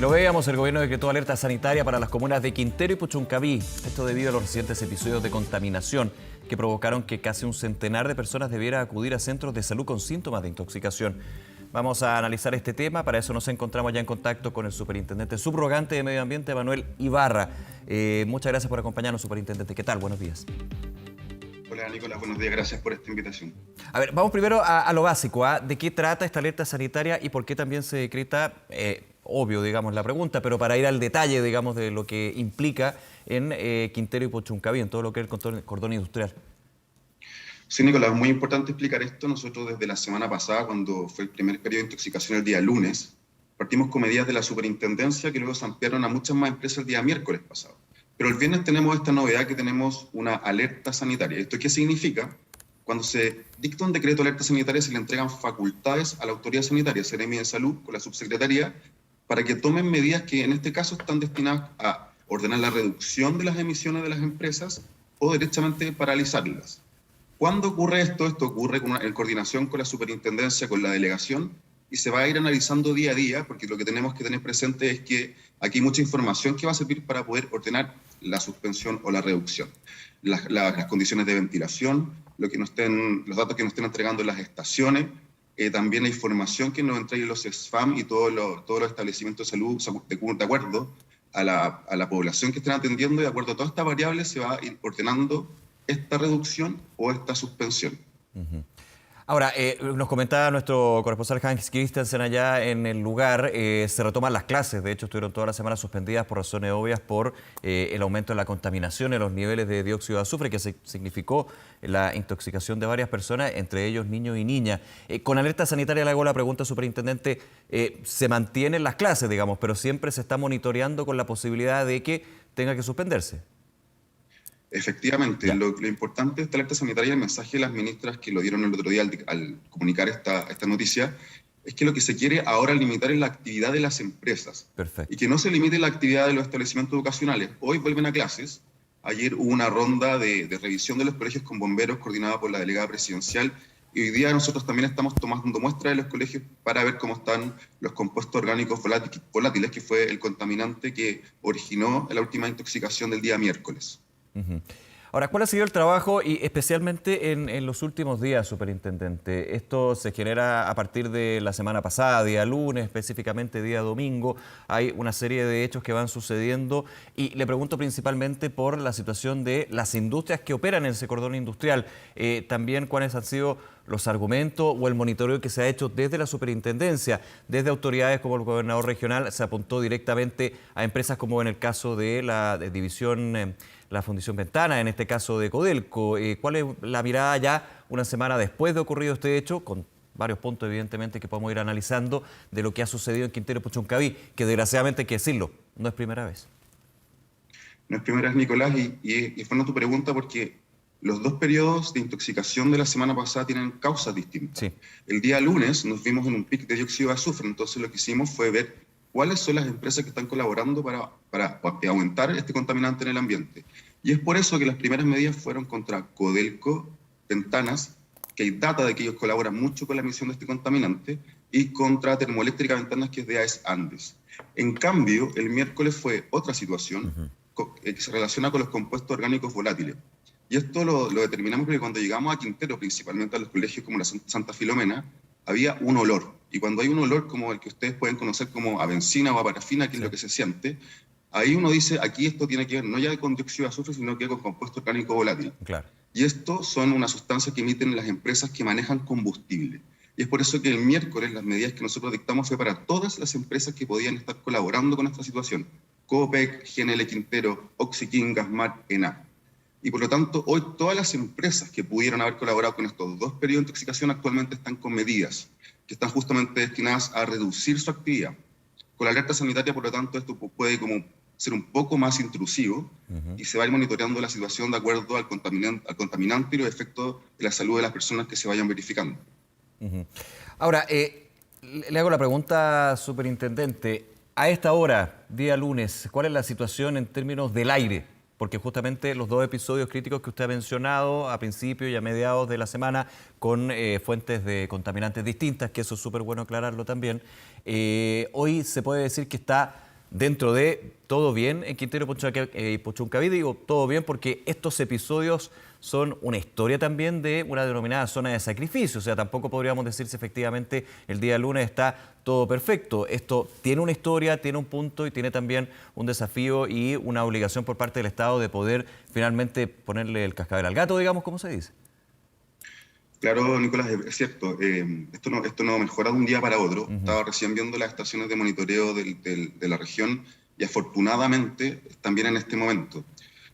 Y lo veíamos, el gobierno decretó alerta sanitaria para las comunas de Quintero y Puchuncaví. Esto debido a los recientes episodios de contaminación que provocaron que casi un centenar de personas debiera acudir a centros de salud con síntomas de intoxicación. Vamos a analizar este tema, para eso nos encontramos ya en contacto con el superintendente subrogante de Medio Ambiente, Manuel Ibarra. Muchas gracias por acompañarnos, superintendente. ¿Qué tal? Buenos días. Hola Nicolás, buenos días, gracias por esta invitación. A ver, vamos primero a lo básico, ¿ah? ¿De qué trata esta alerta sanitaria y por qué también se decreta, obvio, digamos, la pregunta, pero para ir al detalle, digamos, de lo que implica en Quintero y Puchuncaví, en todo lo que es el cordón industrial? Sí, Nicolás, muy importante explicar esto. Nosotros desde la semana pasada, cuando fue el primer periodo de intoxicación el día lunes, partimos con medidas de la superintendencia que luego se ampliaron a muchas más empresas el día miércoles pasado. Pero el viernes tenemos esta novedad que tenemos una alerta sanitaria. ¿Esto qué significa? Cuando se dicta un decreto de alerta sanitaria se le entregan facultades a la autoridad sanitaria, Seremi de Salud, con la subsecretaría, para que tomen medidas que en este caso están destinadas a ordenar la reducción de las emisiones de las empresas o directamente paralizarlas. ¿Cuándo ocurre esto? Esto ocurre en coordinación con la superintendencia, con la delegación, y se va a ir analizando día a día, porque lo que tenemos que tener presente es que aquí hay mucha información que va a servir para poder ordenar la suspensión o la reducción. Las condiciones de ventilación, los datos que nos estén entregando las estaciones, también la información que nos entreguen los SFAM y todos los establecimientos de salud, de acuerdo a la población que estén atendiendo, y de acuerdo a todas estas variables se va a ir ordenando esta reducción o esta suspensión. Ahora, nos comentaba nuestro corresponsal Hans Christensen allá en el lugar, se retoman las clases, de hecho estuvieron toda la semana suspendidas por razones obvias por el aumento de la contaminación en los niveles de dióxido de azufre que significó la intoxicación de varias personas, entre ellos niños y niñas. Con alerta sanitaria le hago la pregunta, superintendente, se mantienen las clases, digamos, pero siempre se está monitoreando con la posibilidad de que tenga que suspenderse. Efectivamente, lo importante de esta alerta sanitaria, el mensaje de las ministras que lo dieron el otro día al comunicar esta noticia, es que lo que se quiere ahora limitar es la actividad de las empresas. Perfecto. Y que no se limite la actividad de los establecimientos educacionales. Hoy vuelven a clases. Ayer hubo una ronda de revisión de los colegios con bomberos coordinada por la delegada presidencial. Y hoy día nosotros también estamos tomando muestras de los colegios para ver cómo están los compuestos orgánicos volátiles, que fue el contaminante que originó la última intoxicación del día miércoles. Ahora, ¿cuál ha sido el trabajo y especialmente en los últimos días, superintendente? Esto se genera a partir de la semana pasada, día lunes, específicamente día domingo. Hay una serie de hechos que van sucediendo y le pregunto principalmente por la situación de las industrias que operan en ese cordón industrial. También cuáles han sido los argumentos o el monitoreo que se ha hecho desde la superintendencia, desde autoridades como el gobernador regional, se apuntó directamente a empresas como en el caso de la división, la Fundición Ventana, en este caso de Codelco. ¿Cuál es la mirada ya una semana después de ocurrido este hecho, con varios puntos evidentemente que podemos ir analizando de lo que ha sucedido en Quintero y Puchuncaví, que desgraciadamente hay que decirlo, no es primera vez? No es primera vez, Nicolás, y fue tu pregunta porque los dos periodos de intoxicación de la semana pasada tienen causas distintas. Sí. El día lunes nos vimos en un pic de dióxido de azufre, entonces lo que hicimos fue ver cuáles son las empresas que están colaborando para aumentar este contaminante en el ambiente. Y es por eso que las primeras medidas fueron contra Codelco, Ventanas, que hay data de que ellos colaboran mucho con la emisión de este contaminante, y contra Termoeléctrica Ventanas, que es de AES Andes. En cambio, el miércoles fue otra situación que se relaciona con los compuestos orgánicos volátiles. Y esto lo determinamos porque cuando llegamos a Quintero, principalmente a los colegios como la Santa Filomena, había un olor. Y cuando hay un olor como el que ustedes pueden conocer como a benzina o a parafina, que es lo que se siente, ahí uno dice, aquí esto tiene que ver no ya con dióxido de azufre, sino que con compuesto orgánico volátil. Claro. Y esto son una sustancia que emiten las empresas que manejan combustible. Y es por eso que el miércoles las medidas que nosotros dictamos fue para todas las empresas que podían estar colaborando con esta situación. Copec, GNL Quintero, Oxiquín, Gasmar, ENA. Y por lo tanto, hoy todas las empresas que pudieron haber colaborado con estos dos periodos de intoxicación actualmente están con medidas que están justamente destinadas a reducir su actividad. Con la alerta sanitaria, por lo tanto, esto puede como ser un poco más intrusivo y se va a ir monitoreando la situación de acuerdo al contaminante y los efectos de la salud de las personas que se vayan verificando. Ahora, le hago la pregunta, superintendente. A esta hora, día lunes, ¿cuál es la situación en términos del aire? Porque justamente los dos episodios críticos que usted ha mencionado a principio y a mediados de la semana con fuentes de contaminantes distintas, que eso es súper bueno aclararlo también, hoy se puede decir que está dentro de todo bien en Quintero Puchuncaví, digo todo bien porque estos episodios son una historia también de una denominada zona de sacrificio. O sea, tampoco podríamos decir si efectivamente el día lunes está todo perfecto. Esto tiene una historia, tiene un punto y tiene también un desafío y una obligación por parte del Estado de poder finalmente ponerle el cascabel al gato, digamos, como se dice. Claro, Nicolás, es cierto. Esto no mejora de un día para otro. Estaba recién viendo las estaciones de monitoreo de la región y afortunadamente están bien en este momento.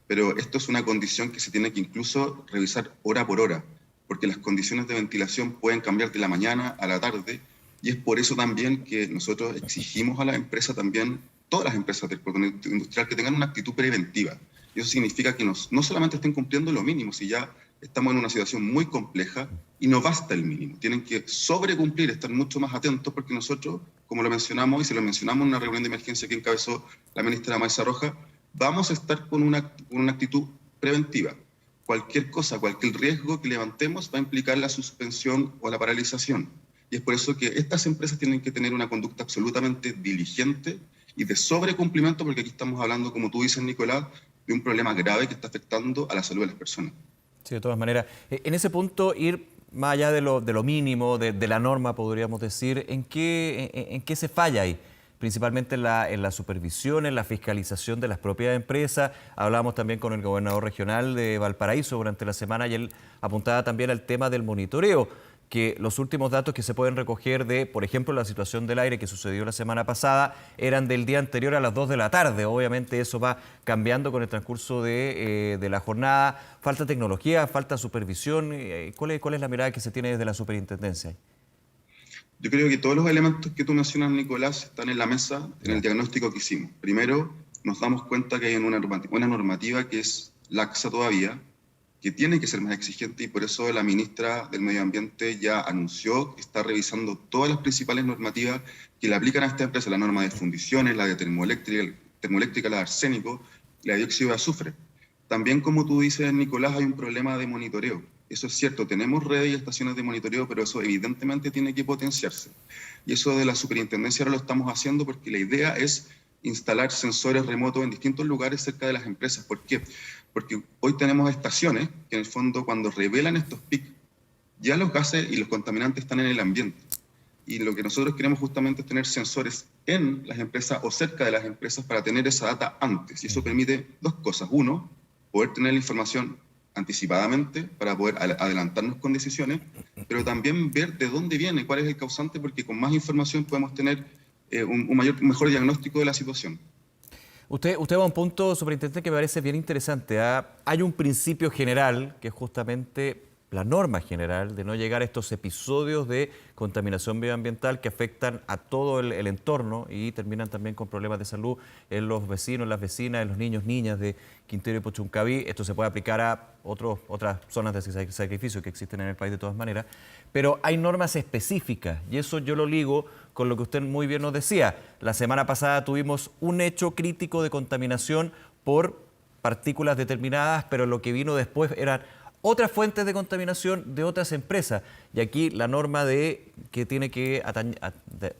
Pero esto es una condición que se tiene que incluso revisar hora por hora, porque las condiciones de ventilación pueden cambiar de la mañana a la tarde, y es por eso también que nosotros exigimos a las empresas también, todas las empresas del cordón industrial, que tengan una actitud preventiva. Y eso significa que no solamente estén cumpliendo lo mínimo, si ya estamos en una situación muy compleja y no basta el mínimo, tienen que sobrecumplir, estar mucho más atentos, porque nosotros, como lo mencionamos y se lo mencionamos en una reunión de emergencia que encabezó la ministra Maysa Roja, vamos a estar con una actitud preventiva. Cualquier cosa, cualquier riesgo que levantemos va a implicar la suspensión o la paralización. Y es por eso que estas empresas tienen que tener una conducta absolutamente diligente y de sobrecumplimiento, porque aquí estamos hablando, como tú dices, Nicolás, de un problema grave que está afectando a la salud de las personas. Sí, de todas maneras. En ese punto, ir más allá de lo mínimo, de la norma, podríamos decir, ¿en qué se falla ahí? Principalmente en la supervisión, en la fiscalización de las propias empresas. Hablábamos también con el gobernador regional de Valparaíso durante la semana y él apuntaba también al tema del monitoreo, que los últimos datos que se pueden recoger de, por ejemplo, la situación del aire que sucedió la semana pasada, eran del día anterior a las 2 de la tarde. Obviamente eso va cambiando con el transcurso de la jornada. Falta tecnología, falta supervisión. ¿Cuál es la mirada que se tiene desde la superintendencia? Yo creo que todos los elementos que tú mencionas, Nicolás, están en la mesa en el diagnóstico que hicimos. Primero, nos damos cuenta que hay una normativa que es laxa todavía, que tiene que ser más exigente, y por eso la ministra del Medio Ambiente ya anunció que está revisando todas las principales normativas que le aplican a esta empresa, la norma de fundiciones, la de termoeléctrica, la de arsénico, la de dióxido de azufre. También, como tú dices, Nicolás, hay un problema de monitoreo. Eso es cierto, tenemos redes y estaciones de monitoreo, pero eso evidentemente tiene que potenciarse. Y eso de la superintendencia ahora lo estamos haciendo porque la idea es instalar sensores remotos en distintos lugares cerca de las empresas. ¿Por qué? Porque hoy tenemos estaciones que en el fondo, cuando revelan estos picos, ya los gases y los contaminantes están en el ambiente. Y lo que nosotros queremos justamente es tener sensores en las empresas o cerca de las empresas para tener esa data antes. Y eso permite dos cosas. Uno, poder tener la información anticipadamente para poder adelantarnos con decisiones, pero también ver de dónde viene, cuál es el causante, porque con más información podemos tener un mejor diagnóstico de la situación. Usted va a un punto, superintendente, que me parece bien interesante. Hay un principio general, que es justamente la norma general de no llegar a estos episodios de contaminación medioambiental que afectan a todo el entorno y terminan también con problemas de salud en los vecinos, las vecinas, en los niños, niñas de Quintero y Puchuncaví. Esto se puede aplicar a otras zonas de sacrificio que existen en el país de todas maneras, pero hay normas específicas y eso yo lo ligo con lo que usted muy bien nos decía. La semana pasada tuvimos un hecho crítico de contaminación por partículas determinadas, pero lo que vino después eran otras fuentes de contaminación de otras empresas. Y aquí la norma que tiene que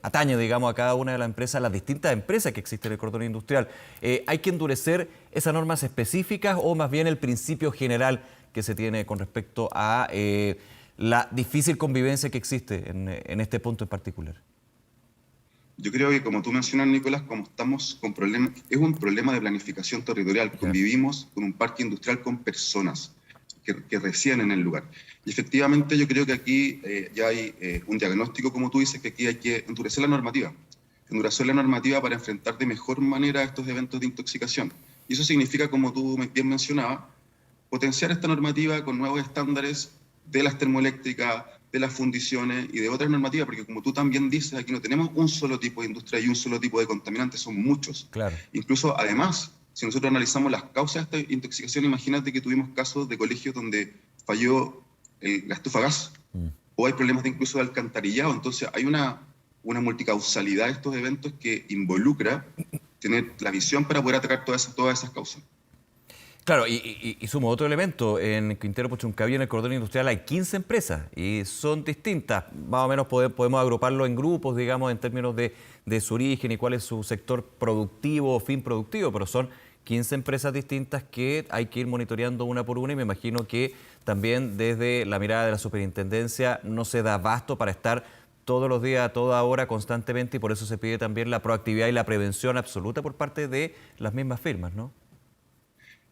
atañe, digamos, a cada una de las empresas, las distintas empresas que existen en el cordón industrial. ¿Hay que endurecer esas normas específicas o más bien el principio general que se tiene con respecto a la difícil convivencia que existe en este punto en particular? Yo creo que, como tú mencionas, Nicolás, como estamos con problemas, es un problema de planificación territorial. Convivimos con un parque industrial con personas que residen en el lugar. Y efectivamente yo creo que aquí ya hay un diagnóstico, como tú dices, que aquí hay que endurecer la normativa. Endurecer la normativa para enfrentar de mejor manera estos eventos de intoxicación. Y eso significa, como tú bien mencionabas, potenciar esta normativa con nuevos estándares de las termoeléctricas, de las fundiciones y de otras normativas, porque como tú también dices, aquí no tenemos un solo tipo de industria y un solo tipo de contaminantes, son muchos. Claro. Incluso, además, si nosotros analizamos las causas de esta intoxicación, imagínate que tuvimos casos de colegios donde falló la estufa gas, o hay problemas incluso de alcantarillado. Entonces hay una multicausalidad de estos eventos que involucra tener la visión para poder atacar todas esas causas. Claro, y sumo otro elemento. En Quintero Puchuncaví, en el cordón industrial, hay 15 empresas y son distintas. Más o menos podemos agruparlo en grupos, digamos, en términos de su origen y cuál es su sector productivo o fin productivo, pero son 15 empresas distintas que hay que ir monitoreando una por una y me imagino que también desde la mirada de la superintendencia no se da abasto para estar todos los días, a toda hora, constantemente, y por eso se pide también la proactividad y la prevención absoluta por parte de las mismas firmas, ¿no?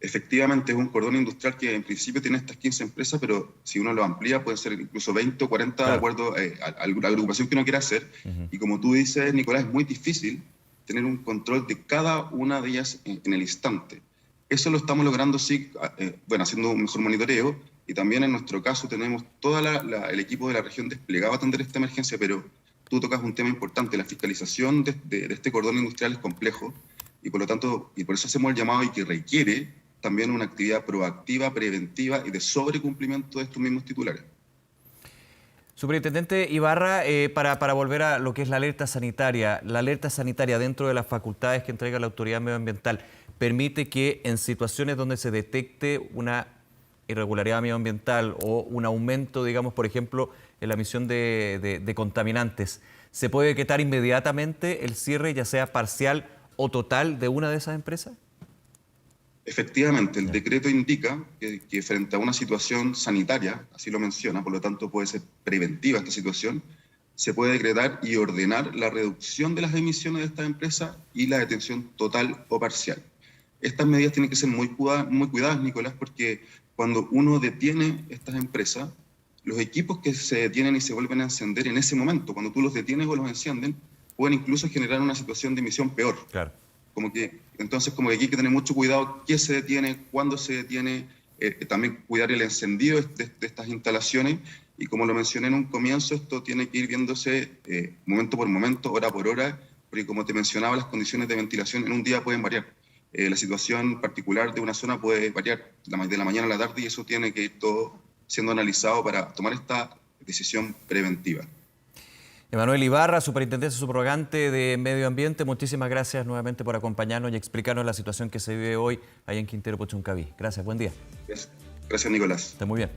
Efectivamente, es un cordón industrial que en principio tiene estas 15 empresas, pero si uno lo amplía puede ser incluso 20 o 40 de Claro. acuerdo a la agrupación que uno quiera hacer. Y como tú dices, Nicolás, es muy difícil tener un control de cada una de ellas en el instante. Eso lo estamos logrando, sí, haciendo un mejor monitoreo, y también en nuestro caso tenemos todo el equipo de la región desplegado a atender esta emergencia, pero tú tocas un tema importante. La fiscalización de este cordón industrial es complejo y por lo tanto, y por eso hacemos el llamado y que requiere también una actividad proactiva, preventiva y de sobrecumplimiento de estos mismos titulares. Superintendente Ibarra, para volver a lo que es la alerta sanitaria dentro de las facultades que entrega la autoridad medioambiental, permite que en situaciones donde se detecte una irregularidad medioambiental o un aumento, digamos, por ejemplo, en la emisión de contaminantes, ¿se puede decretar inmediatamente el cierre, ya sea parcial o total, de una de esas empresas? Efectivamente, el decreto indica que frente a una situación sanitaria, así lo menciona, por lo tanto puede ser preventiva esta situación, se puede decretar y ordenar la reducción de las emisiones de estas empresas y la detención total o parcial. Estas medidas tienen que ser muy cuidadas, Nicolás, porque cuando uno detiene estas empresas, los equipos que se detienen y se vuelven a encender en ese momento, cuando tú los detienes o los encienden, pueden incluso generar una situación de emisión peor. Claro. Entonces, como que aquí hay que tener mucho cuidado qué se detiene, cuándo se detiene, también cuidar el encendido de estas instalaciones, y como lo mencioné en un comienzo, esto tiene que ir viéndose momento por momento, hora por hora, porque como te mencionaba, las condiciones de ventilación en un día pueden variar. La situación particular de una zona puede variar de la mañana a la tarde, y eso tiene que ir todo siendo analizado para tomar esta decisión preventiva. Emanuel Ibarra, superintendente subrogante de Medio Ambiente, muchísimas gracias nuevamente por acompañarnos y explicarnos la situación que se vive hoy ahí en Quintero Puchuncaví. Gracias, buen día. Gracias, Nicolás. Esté muy bien.